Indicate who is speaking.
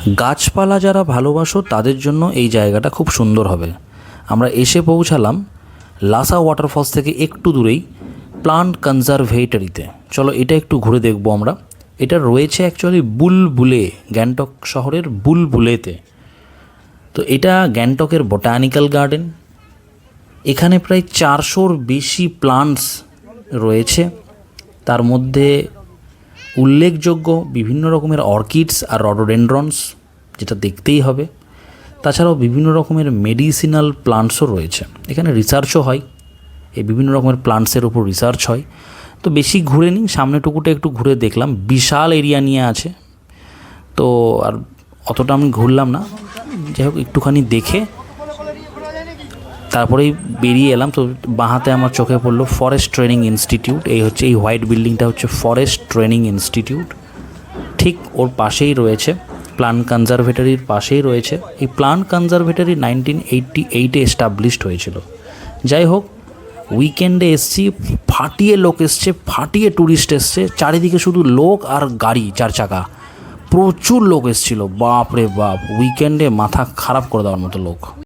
Speaker 1: গাছপালা যারা ভালোবাসো তাদের জন্য এই জায়গাটা খুব সুন্দর হবে। আমরা এসে পৌঁছালাম লাসা ওয়াটারফলস থেকে একটু দূরেই প্লান্ট কনজারভেটরিতে। চলো এটা একটু ঘুরে দেখবো আমরা। এটা রয়েছে অ্যাকচুয়ালি বুলবুলে, গ্যাংটক শহরের বুলবুলেতে। তো এটা গ্যাংটকের বোটানিক্যাল গার্ডেন। এখানে প্রায় 400-র বেশি প্লান্টস রয়েছে। তার মধ্যে উল্লেখযোগ্য বিভিন্ন রকমের অর্কিডস আর রডোডেন্ড্রনস, যেটা দেখতেই হবে। তাছাড়াও বিভিন্ন রকমের মেডিসিনাল প্লান্টসও রয়েছে। এখানে রিসার্চও হয়, এই বিভিন্ন রকমের প্লান্টসের উপর রিসার্চ হয়। তো বেশি ঘুরে নিই, সামনেটুকুটা একটু ঘুরে দেখলাম। বিশাল এরিয়া নিয়ে আছে, তো আর অতটা আমি ঘুরলাম না। যাই হোক, একটুখানি দেখে তারপরেই বেরিয়ে এলাম। তো বাঁহাতে আমার চোখে পড়লো ফরেস্ট ট্রেনিং ইনস্টিটিউট। এই হচ্ছে এই হোয়াইট বিল্ডিংটা হচ্ছে ফরেস্ট ট্রেনিং ইনস্টিটিউট। ঠিক ওর পাশেই রয়েছে প্লান্ট কনজারভেটরির পাশেই রয়েছে। এই প্লান্ট কনজারভেটরি 1988-এ এস্টাবলিশড হয়েছিল। যাই হোক, উইকেন্ডে এসছি, ফাটিয়ে লোক এসছে, ফাটিয়ে ট্যুরিস্ট এসছে। চারিদিকে শুধু লোক আর গাড়ি, 4 চাকা, প্রচুর লোক এসেছিলো। বাপ রে বাপ, উইকেন্ডে মাথা খারাপ করে দেওয়ার মতো লোক।